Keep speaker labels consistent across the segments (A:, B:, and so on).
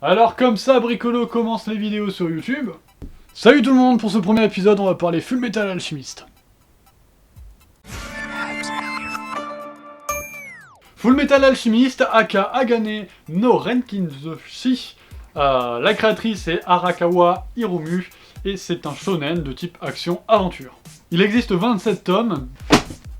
A: Alors comme ça, Bricolo commence les vidéos sur YouTube. Salut tout le monde, pour ce premier épisode, on va parler Fullmetal Alchemist. Fullmetal Alchemist, aka Agane no Renkinzoshi. La créatrice est Arakawa Hiromu, et c'est un shonen de type action-aventure. Il existe 27 tomes,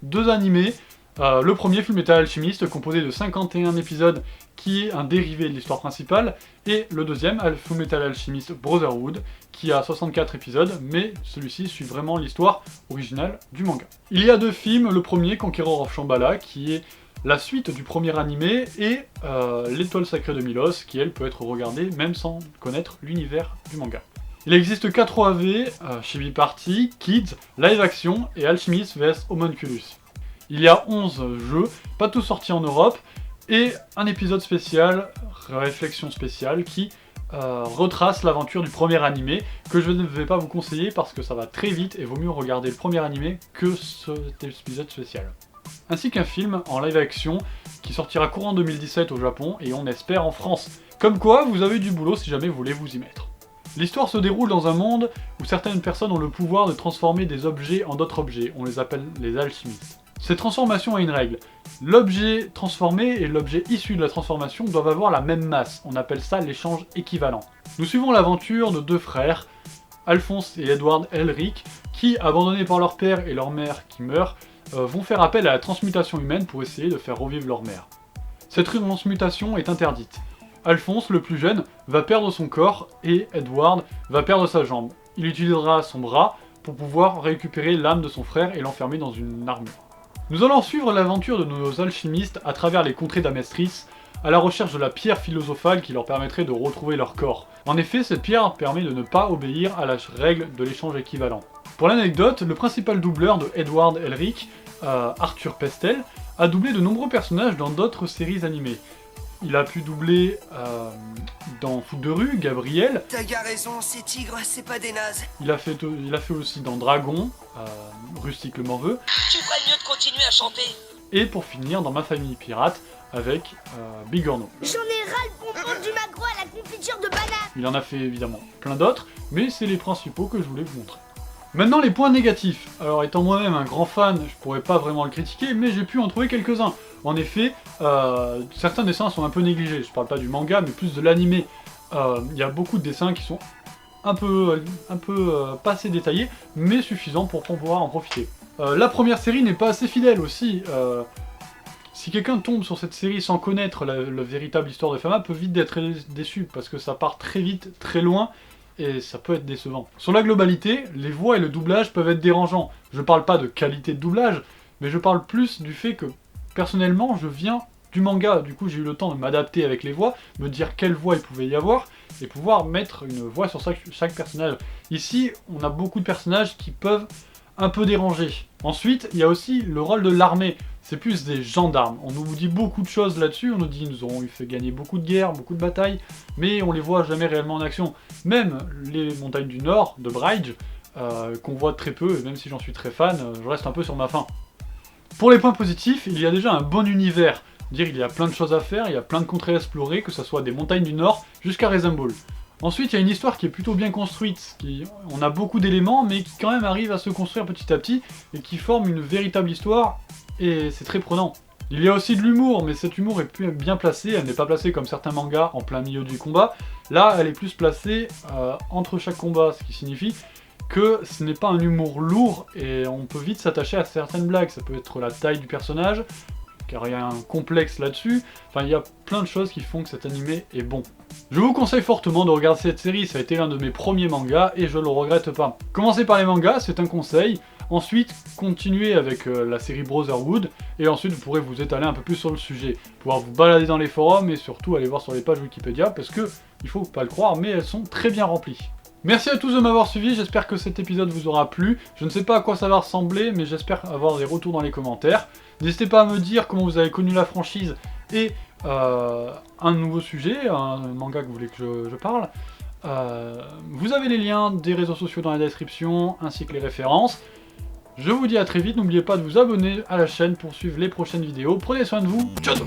A: 2 animés. Le premier, Fullmetal Alchemist, composé de 51 épisodes, qui est un dérivé de l'histoire principale, et le deuxième, Fullmetal Alchemist Brotherhood, qui a 64 épisodes, mais celui-ci suit vraiment l'histoire originale du manga. Il y a 2 films, le premier, Conqueror of Shambhala, qui est la suite du premier animé, et L'étoile sacrée de Milos, qui elle peut être regardée même sans connaître l'univers du manga. Il existe 4 OAV, Chibi Party, Kids, Live Action et Alchemist vs Homunculus. Il y a 11 jeux, pas tous sortis en Europe, et un épisode spécial, réflexion spéciale, qui retrace l'aventure du premier animé, que je ne vais pas vous conseiller parce que ça va très vite et vaut mieux regarder le premier animé que cet épisode spécial. Ainsi qu'un film en live action qui sortira courant 2017 au Japon et on espère en France. Comme quoi, vous avez du boulot si jamais vous voulez vous y mettre. L'histoire se déroule dans un monde où certaines personnes ont le pouvoir de transformer des objets en d'autres objets, on les appelle les alchimistes. Cette transformation a une règle. L'objet transformé et l'objet issu de la transformation doivent avoir la même masse, on appelle ça l'échange équivalent. Nous suivons l'aventure de 2 frères, Alphonse et Edward Elric, qui, abandonnés par leur père et leur mère qui meurent, vont faire appel à la transmutation humaine pour essayer de faire revivre leur mère. Cette transmutation est interdite. Alphonse, le plus jeune, va perdre son corps et Edward va perdre sa jambe. Il utilisera son bras pour pouvoir récupérer l'âme de son frère et l'enfermer dans une armure. Nous allons suivre l'aventure de nos alchimistes à travers les contrées d'Amestris, à la recherche de la pierre philosophale qui leur permettrait de retrouver leur corps. En effet, cette pierre permet de ne pas obéir à la règle de l'échange équivalent. Pour l'anecdote, le principal doubleur de Edward Elric, Arthur Pestel, a doublé de nombreux personnages dans d'autres séries animées. Il a pu doubler dans Foot de rue, Gabriel.
B: T'as raison, ces tigres, c'est pas des nazes.
A: Il a fait aussi dans Dragon, Rustique le Morveux.
B: Tu ferais mieux de continuer à chanter.
A: Et pour finir, dans Ma famille pirate, avec Bigorneau.
C: J'en ai ras le bonbon du maquereau à la confiture de banane.
A: Il en a fait évidemment plein d'autres, mais c'est les principaux que je voulais vous montrer. Maintenant les points négatifs. Alors étant moi-même un grand fan, je pourrais pas vraiment le critiquer, mais j'ai pu en trouver quelques-uns. En effet, certains dessins sont un peu négligés. Je parle pas du manga, mais plus de l'animé. Il y a beaucoup de dessins qui sont un peu pas assez détaillés, mais suffisants pour pouvoir en profiter. La première série n'est pas assez fidèle aussi. Si quelqu'un tombe sur cette série sans connaître la véritable histoire de Fama, peut vite être déçu, parce que ça part très vite, très loin, et ça peut être décevant. Sur la globalité, les voix et le doublage peuvent être dérangeants. Je parle pas de qualité de doublage, mais je parle plus du fait que, personnellement, je viens du manga, du coup j'ai eu le temps de m'adapter avec les voix, me dire quelle voix il pouvait y avoir, et pouvoir mettre une voix sur chaque personnage. Ici, on a beaucoup de personnages qui peuvent un peu déranger. Ensuite, il y a aussi le rôle de l'armée. C'est plus des gendarmes. On nous dit beaucoup de choses là-dessus, on nous dit qu'ils nous ont fait gagner beaucoup de guerres, beaucoup de batailles, mais on les voit jamais réellement en action. Même les montagnes du Nord, de Bridge, qu'on voit très peu, et même si j'en suis très fan, je reste un peu sur ma faim. Pour les points positifs, il y a déjà un bon univers. Dire il y a plein de choses à faire, il y a plein de contrées à explorer, que ce soit des montagnes du Nord jusqu'à Raisin Ball. Ensuite, il y a une histoire qui est plutôt bien construite, on a beaucoup d'éléments, mais qui quand même arrive à se construire petit à petit, et qui forme une véritable histoire, et c'est très prenant. Il y a aussi de l'humour, mais cet humour est bien placé, elle n'est pas placée comme certains mangas en plein milieu du combat. Là, elle est plus placée entre chaque combat, ce qui signifie que ce n'est pas un humour lourd, et on peut vite s'attacher à certaines blagues. Ça peut être la taille du personnage, car il y a un complexe là-dessus. Enfin, il y a plein de choses qui font que cet animé est bon. Je vous conseille fortement de regarder cette série, ça a été l'un de mes premiers mangas, et je le regrette pas. Commencez par les mangas, c'est un conseil. Ensuite, continuez avec la série Brotherhood, et ensuite vous pourrez vous étaler un peu plus sur le sujet, pouvoir vous balader dans les forums, et surtout aller voir sur les pages Wikipédia, parce que, il faut pas le croire, mais elles sont très bien remplies. Merci à tous de m'avoir suivi, j'espère que cet épisode vous aura plu. Je ne sais pas à quoi ça va ressembler, mais j'espère avoir des retours dans les commentaires. N'hésitez pas à me dire comment vous avez connu la franchise, et un nouveau sujet, un manga que vous voulez que je parle. Vous avez les liens des réseaux sociaux dans la description, ainsi que les références. Je vous dis à très vite, n'oubliez pas de vous abonner à la chaîne pour suivre les prochaines vidéos. Prenez soin de vous, ciao ciao.